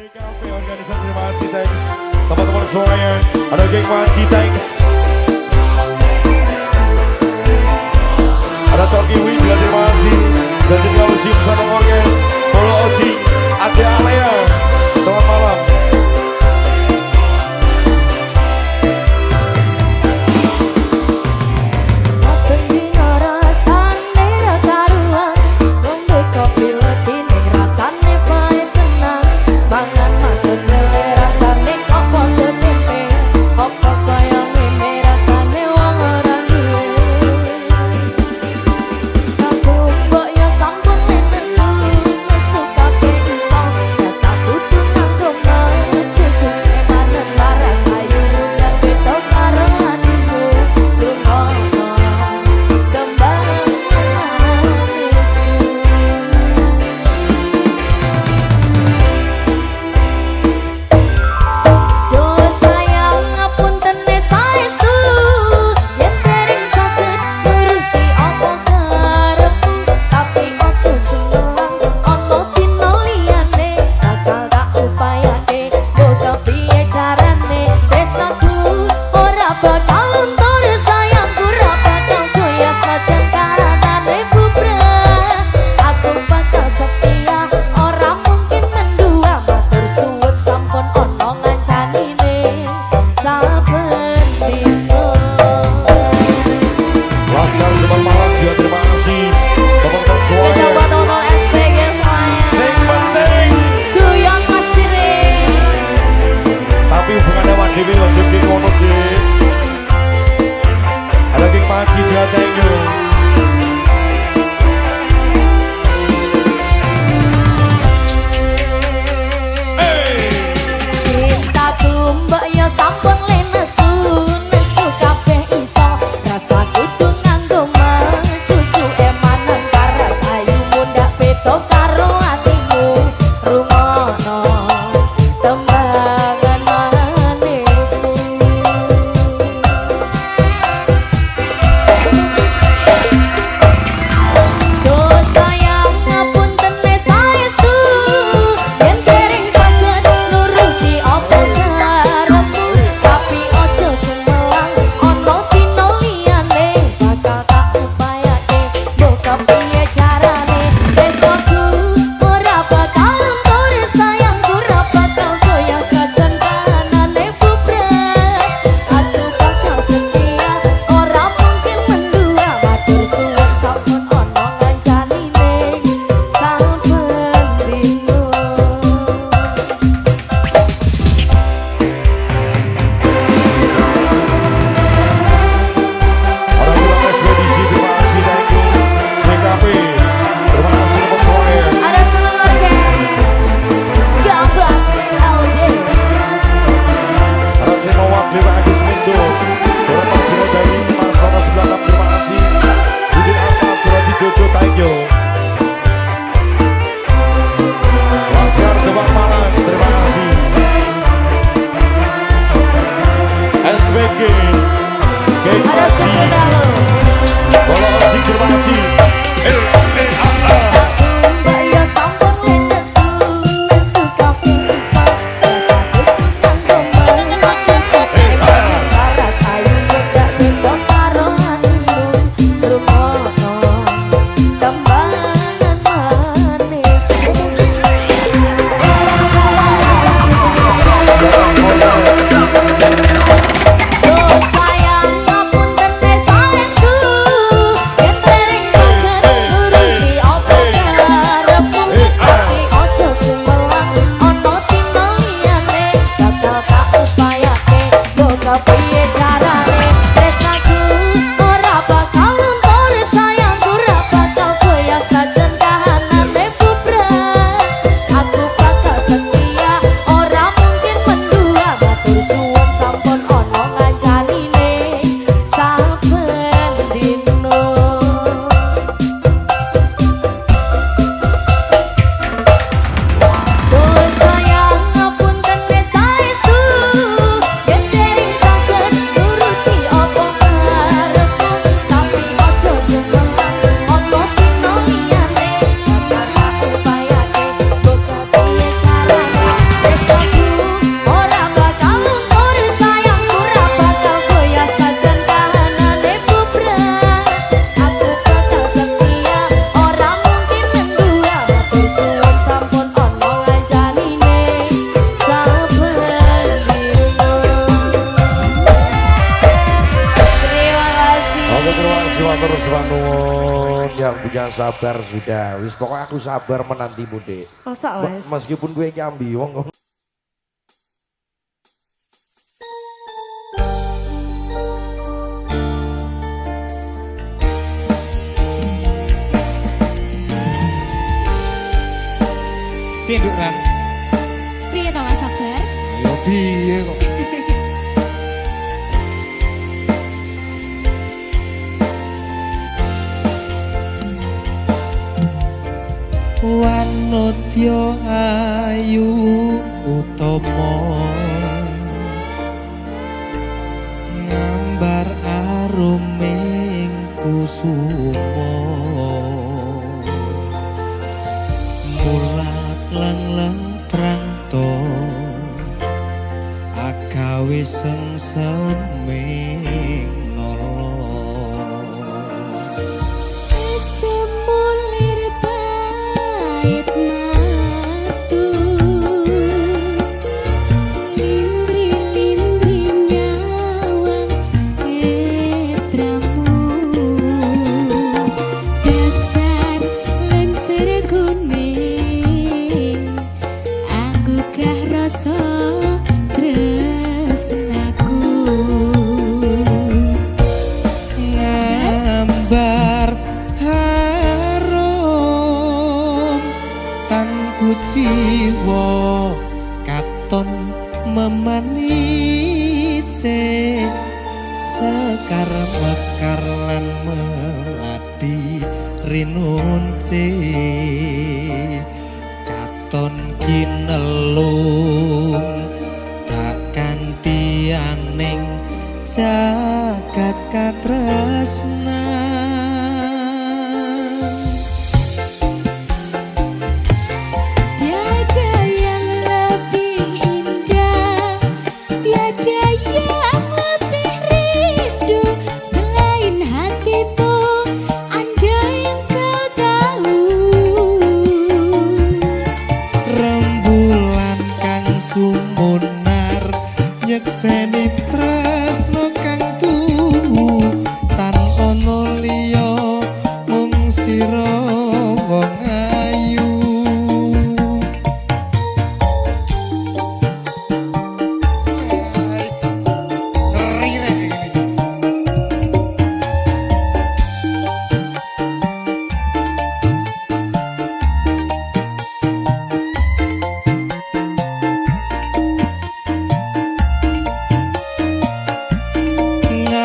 DKP organisasi terima kasih thanks teman-teman semuanya. Ada geng Manji thanks. Ada Toki Win juga terima kasih. Dan juga Usim Sana Orkes, Polo Oji, Ade Alea. Selamat malam. Ada geng Manji juga thank you. Carane, besokku ora bakal tur sayangku. sudah sabar sudah. Wis pokoknya aku sabar menantimu, Dek. Masa wes? Meskipun gue nyambi wong. Piye Nduk Ran? Piye to Mas Sabar? Ayo piye kok. Wanodya ayu utama ngambar aruming kusuma mulat lang-lang prangto agawe sengseming nolo Semulir pait matu Lindri-lindri nyawang etramu Dasar lencer kuning Aku gah rasa tresnaku ngambar harum tanku jiwa katon memanise sekar mekar lan meladi rinunce katon kinelung tak kanthi aning jagat katresnan Tiada yang lebih indah Tiada yang lebih rindu Selain hatimu Andai engkau tahu rembulan kang sumunar nyekseni tresno kang tuhu tan ana liya mung sira wong ayu ngeri rek iki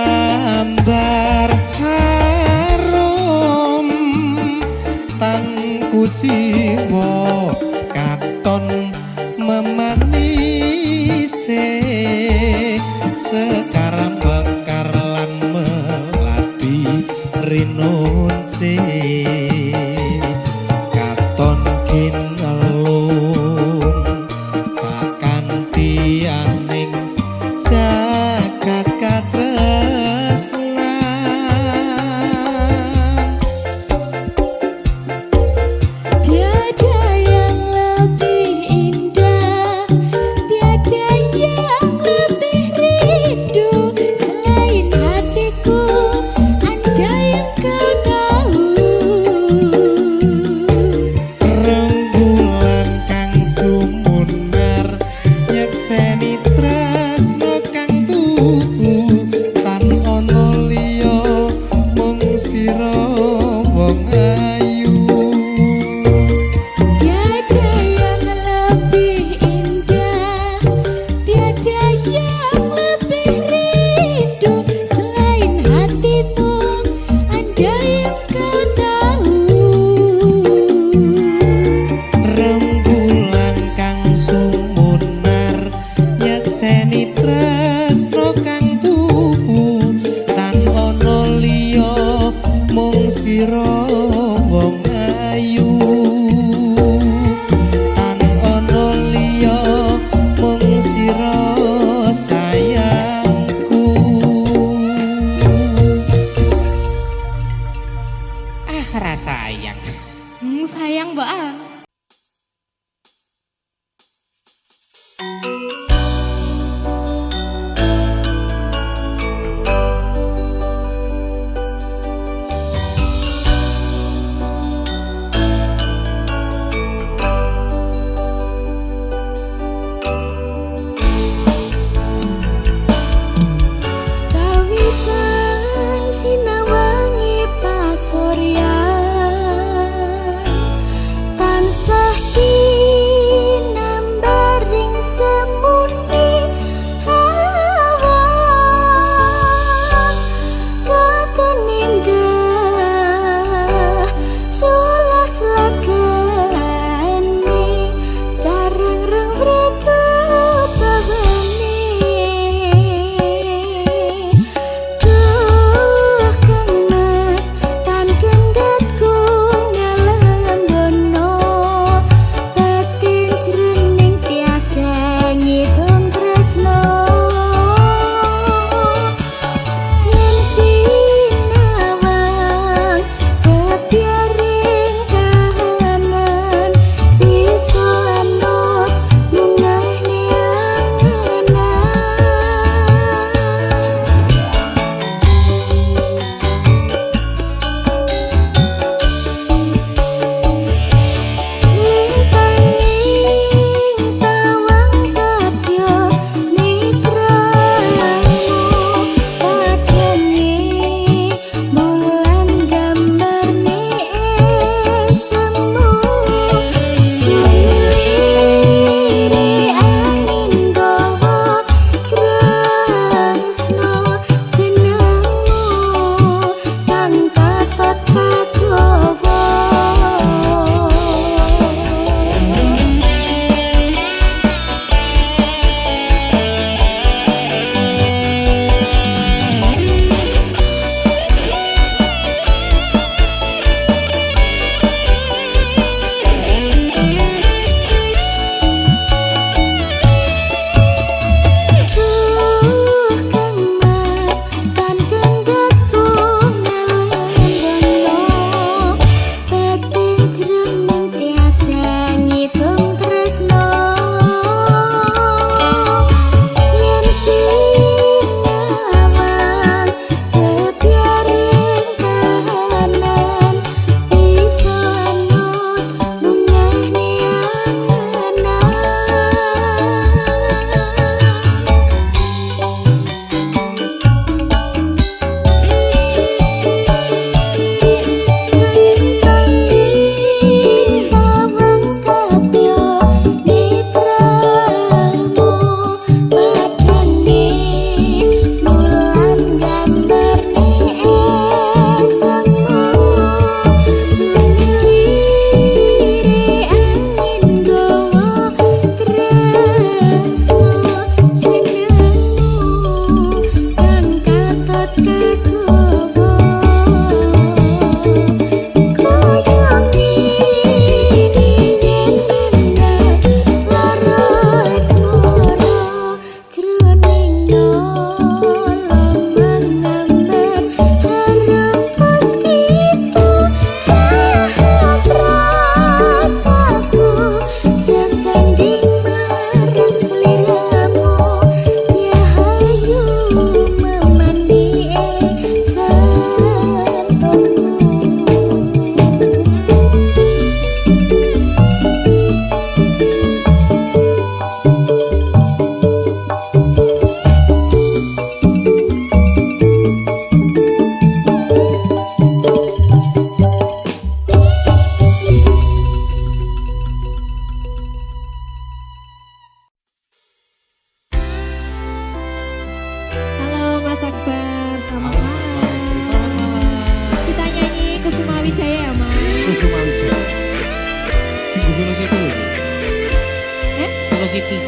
ngambar harum tanku jiwa katon memanise sekar bekar lan melati rinunce katon kinelung tak kanthi aning jagat katresnan Tiada yang lebih indah Tiada yang lebih rindu Selain hatiku Andai engkau tahu rembulan kang sumunar nyekseni tresno kang tuhu tan ana liya mung sira wong ayu Tiada yang lebih indah Tiada yang lebih rindu Selain hatimu Andai engkau tahu rembulan kang sumunar nyekseni tresno kang tuhu tan ana liya mung sira wong ayu tan ana liya mung sira sayangku sayang Sayang mbak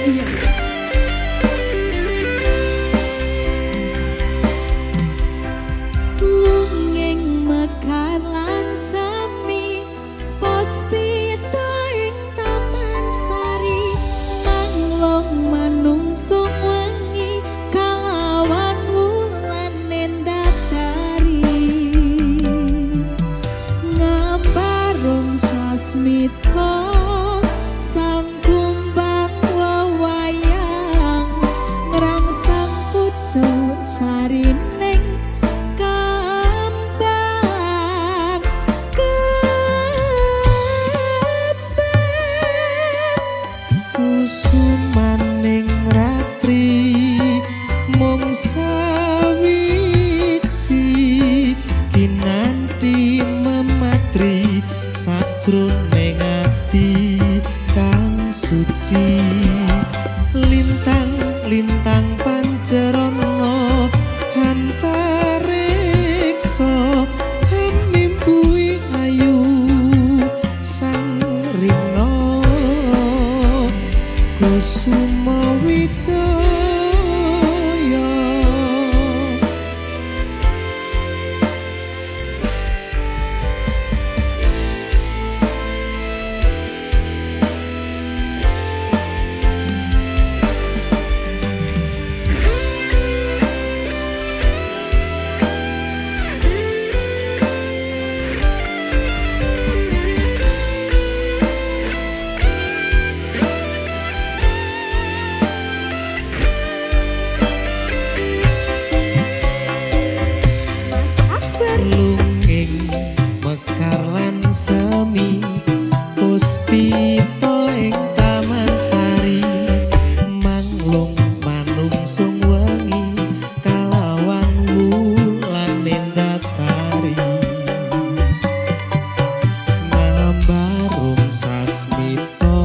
Lunging mekar lan sami Puspita ing taman sari Manglong manungsung wengi kalawan wulan nendatari Ngambarung sasmita sang kumbang wewayang ngrangsang pucuk sarining kembang kusumaning ratri mung sawiji kinanti mematri sajroning ati kang suci lintang-lintang pancerana antariksa hamimpui ayu sang rina kusuma wijaya lunging mekar lan semi puspita ing taman sari manglung manungsung wengi kalawan wulan nendatari ngambarung sasmita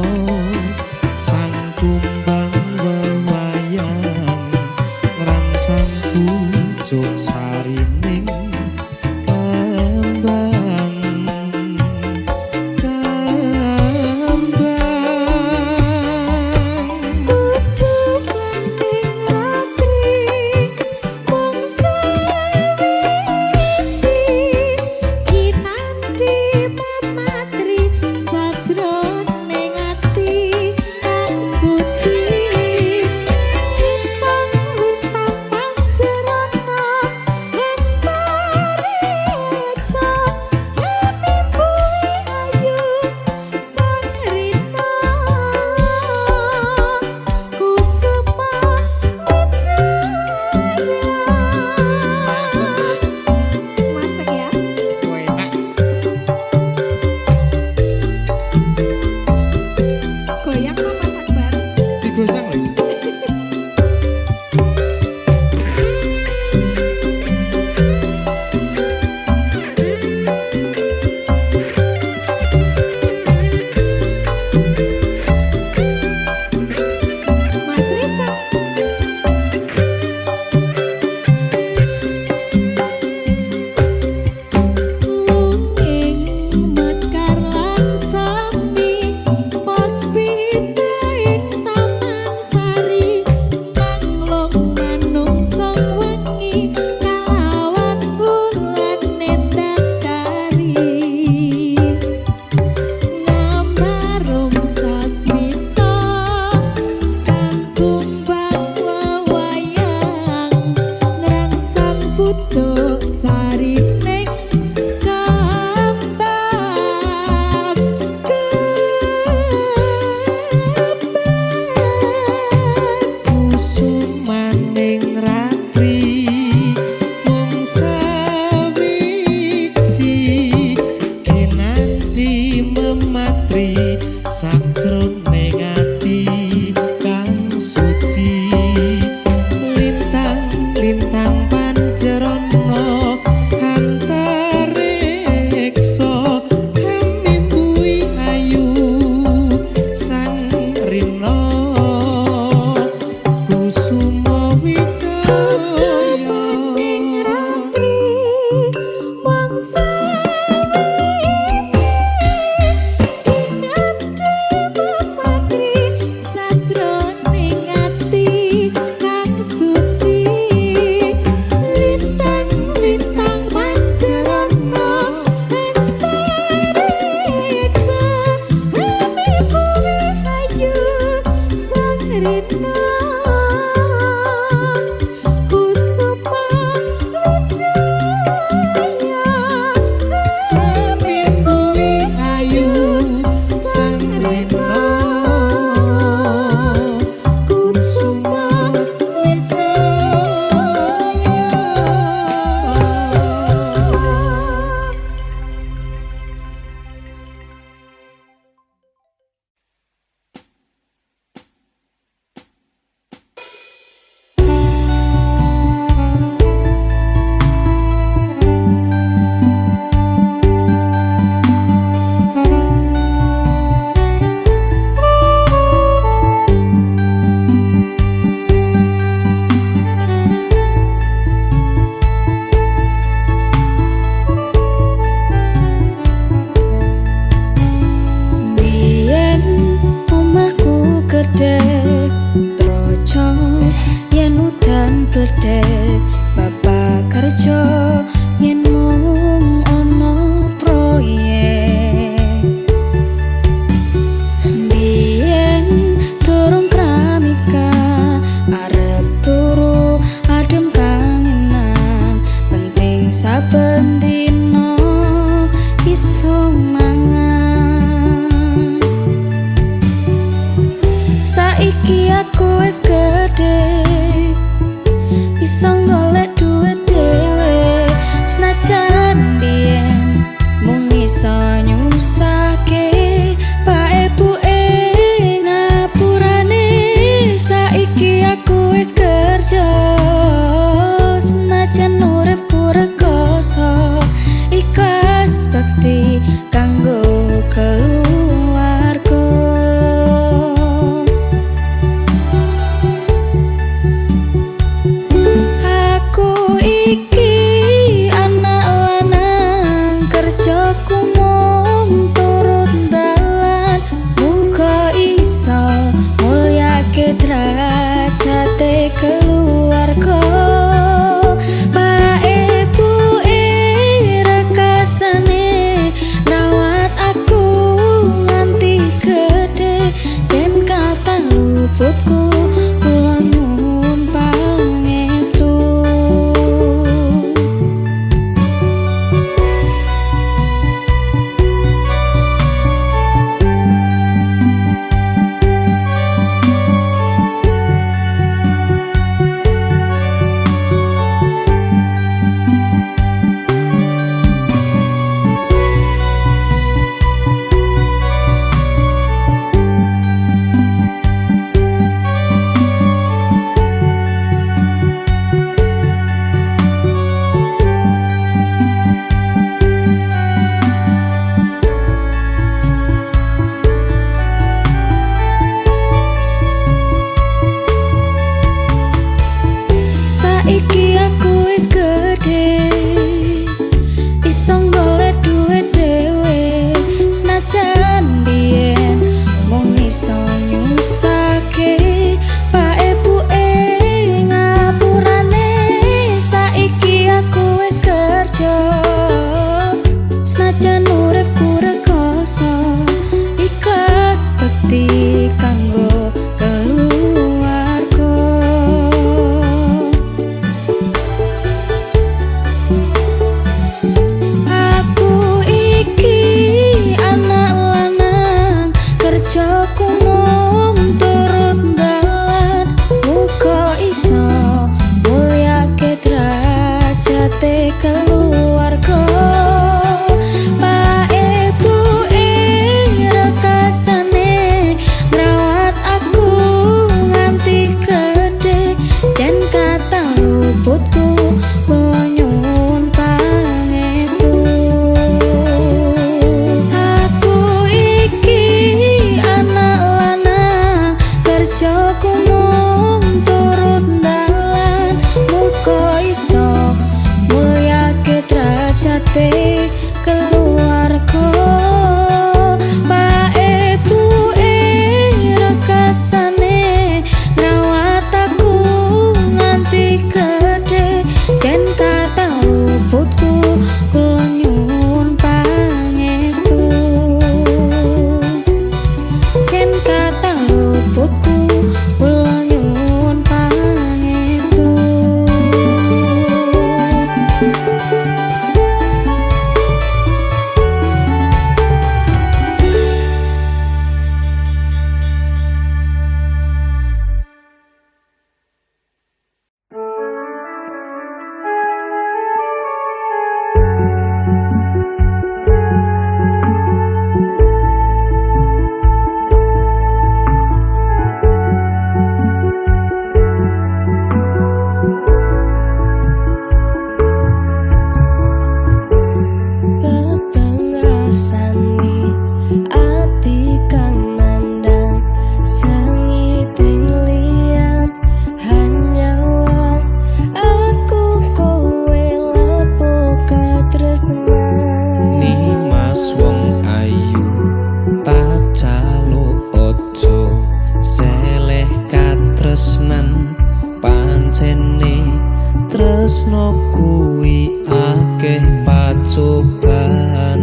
sang kumbang wewayang ngrangsang pucuk sarining Sari Kata luputku, kula tresnan pancene tresno kuwi akeh pacobaan.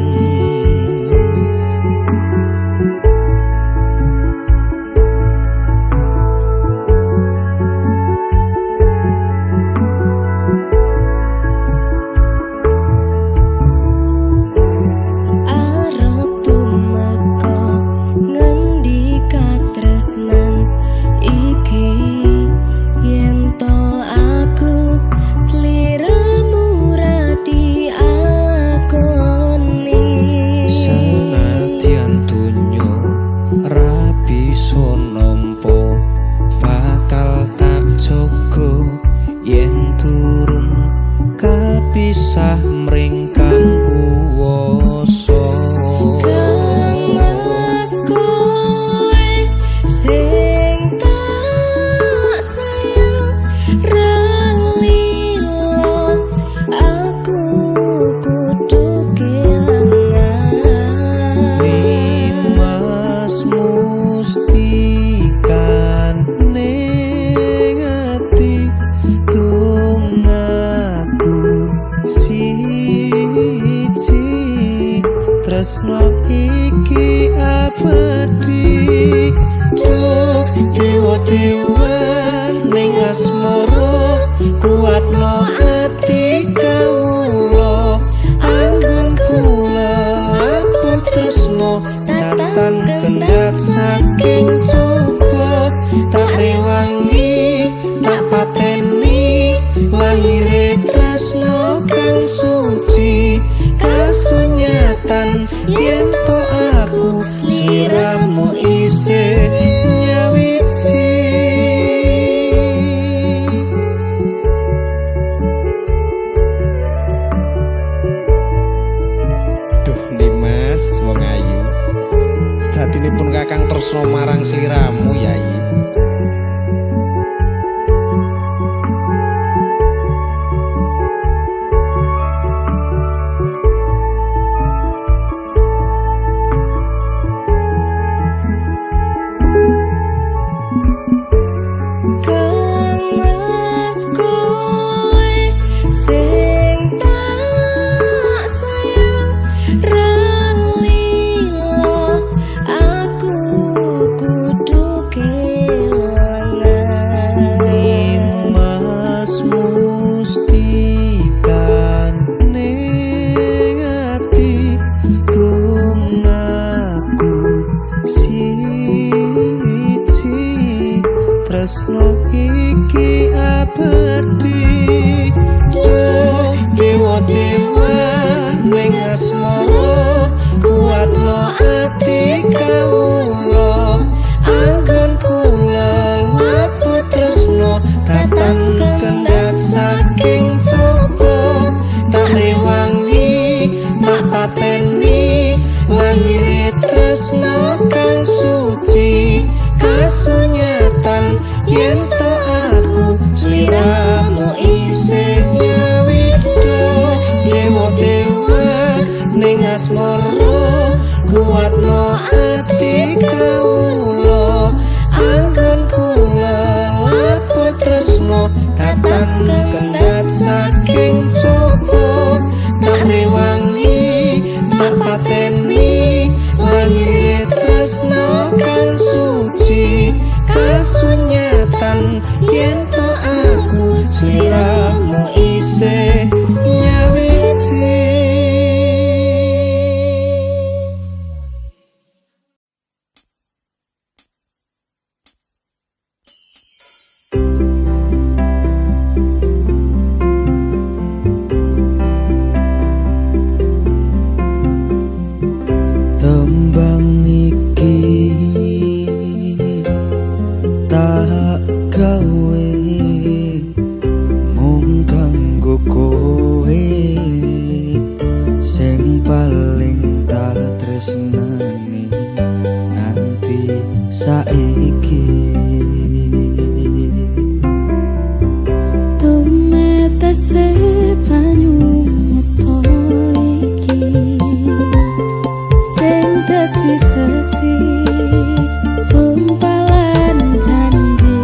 Pisah mring kang kuwasa Kang Mas kowe sing tak sayang relilo aku kudu kelangan Mas mustikan ning ati tresno iki abadi duh dewa-dewa ning asmara kuatno ati kawula anggon kula lapur tresno tatan kendhat saking coba tak rewangi tak pateni lahire tresno kang suci kasunyatan yen to aku sliramu isih nyawiji. Duh Dimas wong ayu satinipun kakang tresno marang sliramu Yai. Tresno iki abadi duh dewa-dewa ning asmara kuatno ati kawula anggon kula laput tresno tatan kendhat saking coba tak rewangi tak pateni lahire tresno kang suci kasunyatan yen to aku sliramu isih nyawiji dewa-dewa ning asmara kuatno ati kawula anggon kula laput tresno tatan kendhat saking coba tak rewangi tak pateni lahire tresno kang suci kasunyatan yen to aku sliramu isih nyawiji. Tembang iki tak gawe mung kanggo kowe sing paling tak tresnani nganti saiki. Tumetese banyu muto iki sing dadi saksi sumpah lan janji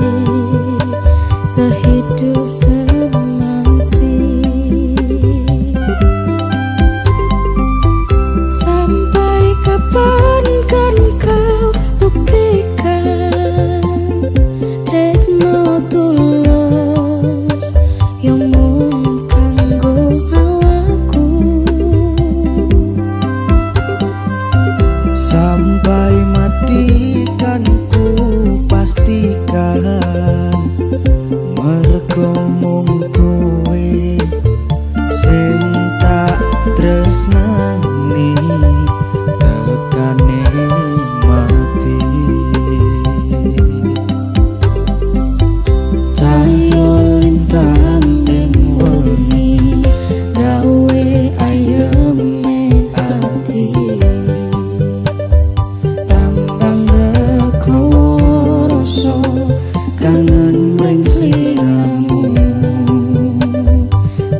mring sliramu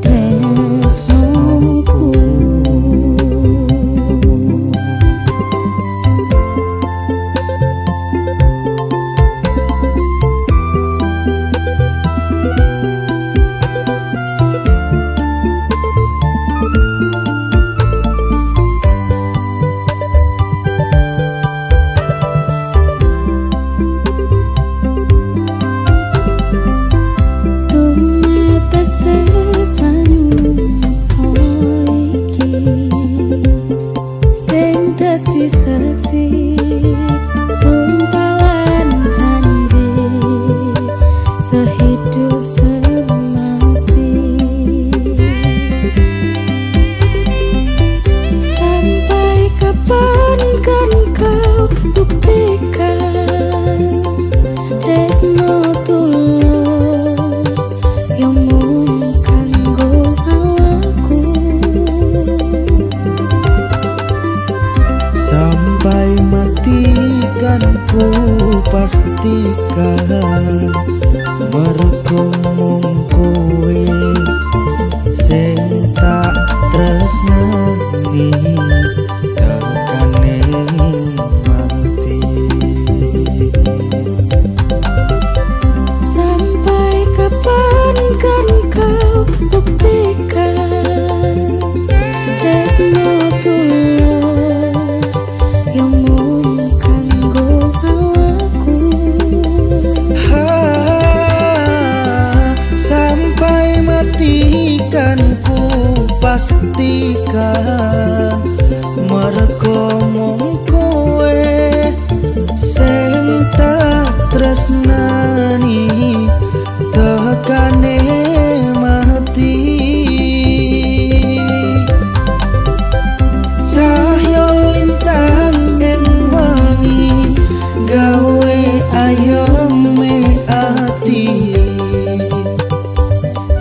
tresnoku. Saksi sumpah lan janji sehidup semati, sampai kapan kan kau buktikan tresno tulus yang mung kanggo awakku. Sampai mati kan ku pastikan mergo mung kowe sing tak tresnani tekane mati. Sampai kapan kan kau buktikan tresno tulus yang mung kanggo awakku. Sampai mati kan ku pastikan mergo mung kowe sing tak tresnani tekane mati. Cahya lintang ing wangi gawe ayome ati,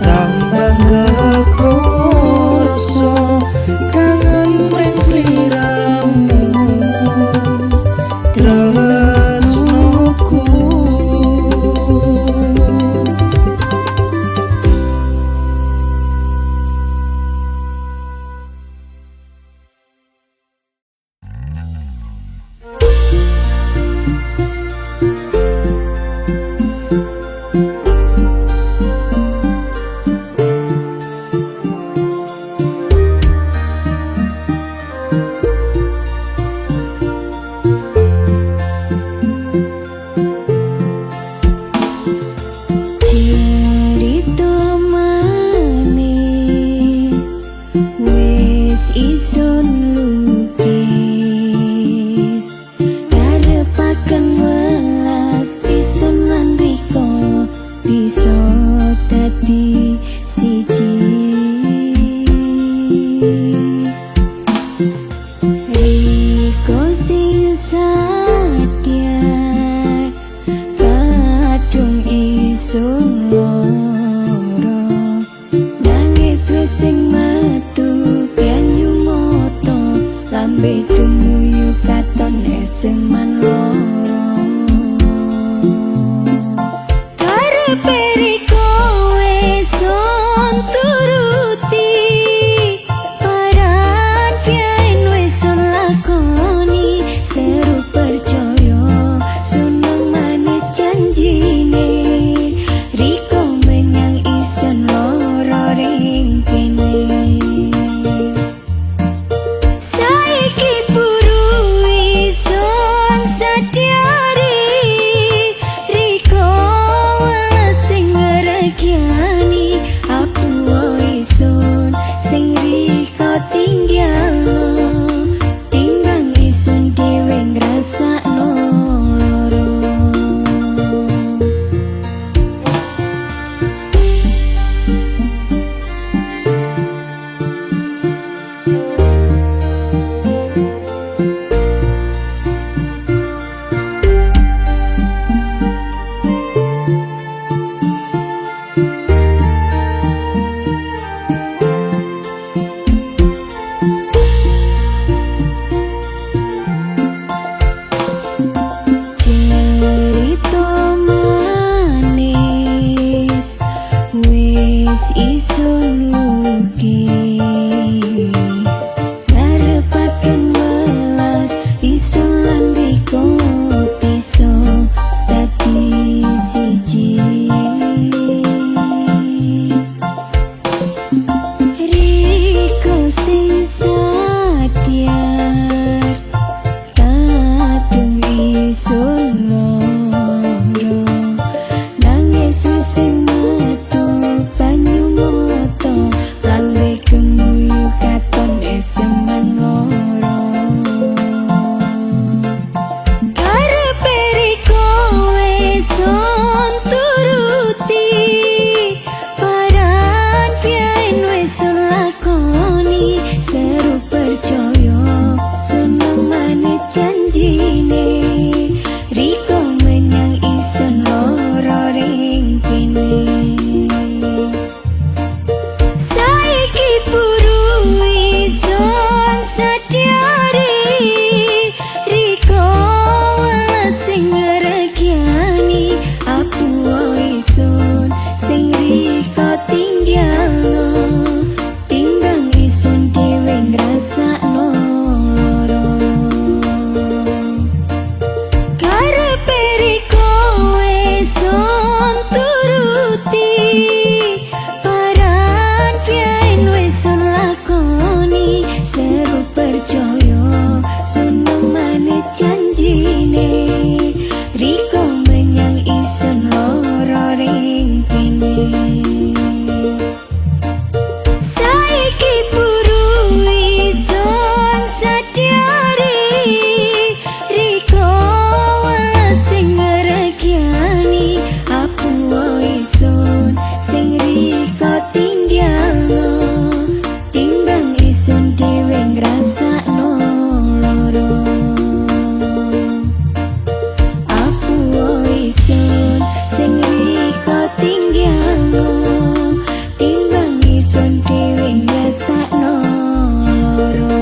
tambah gekorso kangen mring sliramu tresnoku. Cerita manis wis isun lukis, arepaken welas isun lan riko bisa dadi siji. Riko sing sadya kadung isun loro, nangis wis sing metu banyu moto, lambe tumuyu katon eseng man loro. Karepe riko wis turuti paran pian wis sun lakoni seru percaya sun manis janjine riko menyang isun loro ring kene saiki puru isun sadyari riko sing ngeregiani aku isun sing riko tinggalno timbang isun dhewe ngrasakno loro aku isun sing riko tinggalno timbang isun dhewe ngrasakno loro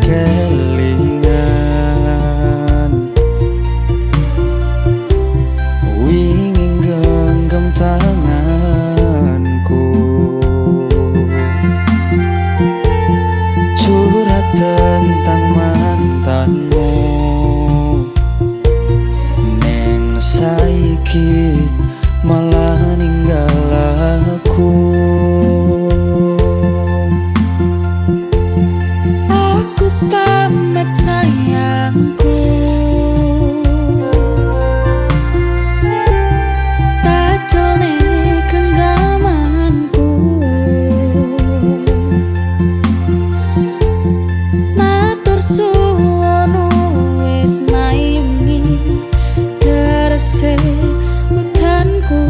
kelingan wingi genggam tanganku curhat tentang mantanmu neng saiki malah ninggal aku. Aku pamit sayangku, tacone genggamanku, matur suwun wis maimi terse utanku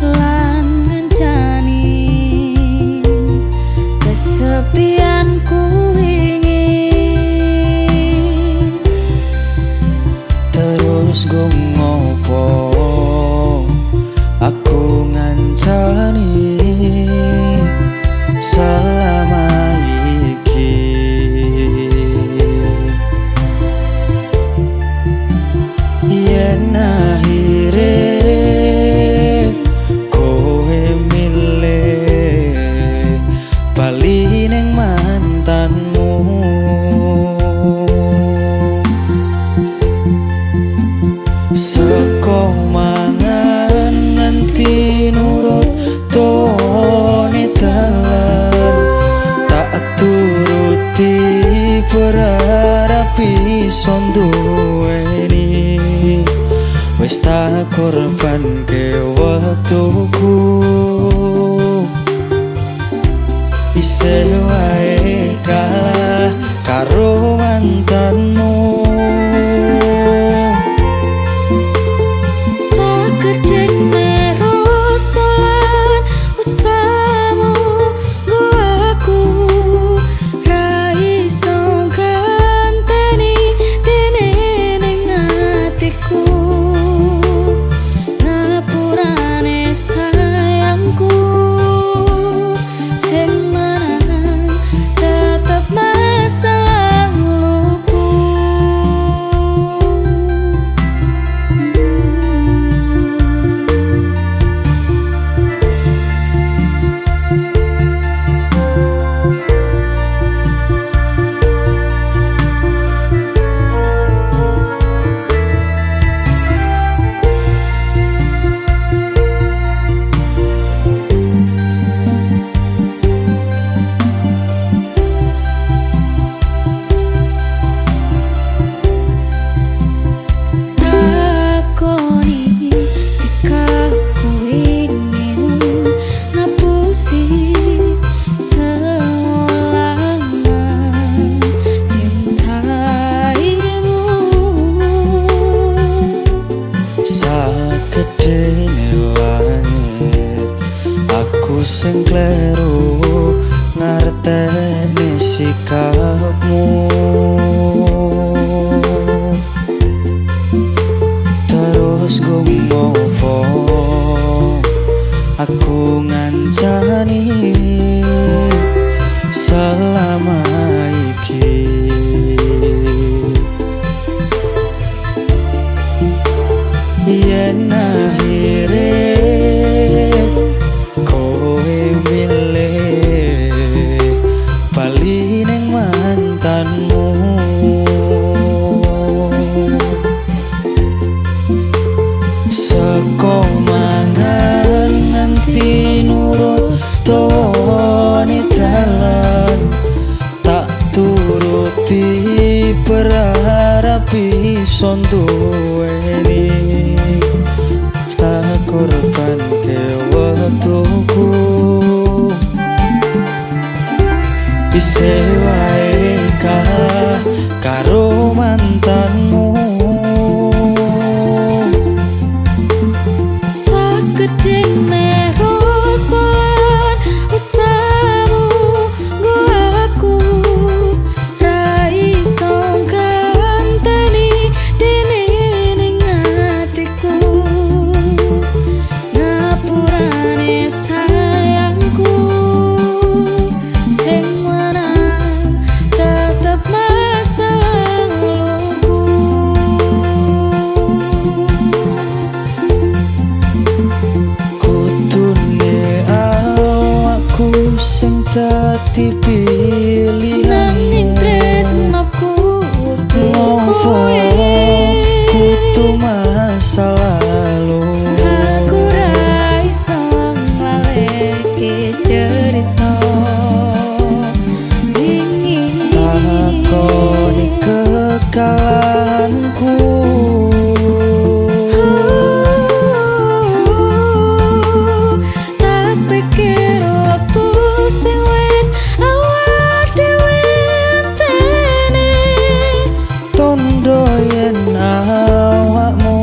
lan ngancani kesepianku wingi. Terus gue ngopo aku ngancani selama iki yen akhire kowe milih bali ning mantanmu. Seko mangan nganti nurut tone dalan tak turuti berharap iso duweni wis tak korbanke waktuku isih wae kalah karo mantanmu. Sakedeng merosolan usahamu nggo aku ra iso ganteni dene ning atiku. Ngapurane sayangku sing menang tetep masalah luku. Takoni sikapku ingin ngapusi selama cintaimu. Sakedene langit aku sing kleru ngarteni sikapmu. Terus gue ngopo aku ngancani selama iki yen akhire kowe milih bali ning mantanmu. Seko mangan nganti nurut tone dalan tak turuti berharap iso duweni tak korbanke waktuku isih wae kalah karo mantanmu. Sakedeng merosolan usahamu nggo aku ra iso ganteni dene ning atiku. Ngapurane sayangku sing menang sing dadi Nanging pilihanmu. tresnoku Ngopo kudu masa lalu. Aku ra iso ngalehke cerita wingi. Takoni kekalanku. Tak pikir waktu sing wis awak dhewe enteni. Tondo yen awakmu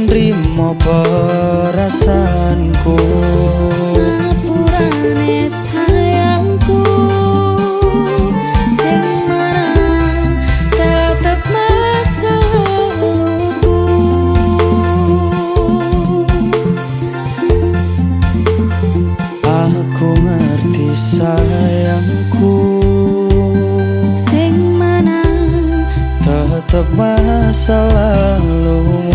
nrimo perasaanku. Ngapurane sayangku sing marang tetep masalahku. Aku ngerti sayangku, Sing mana tetep masa lalu.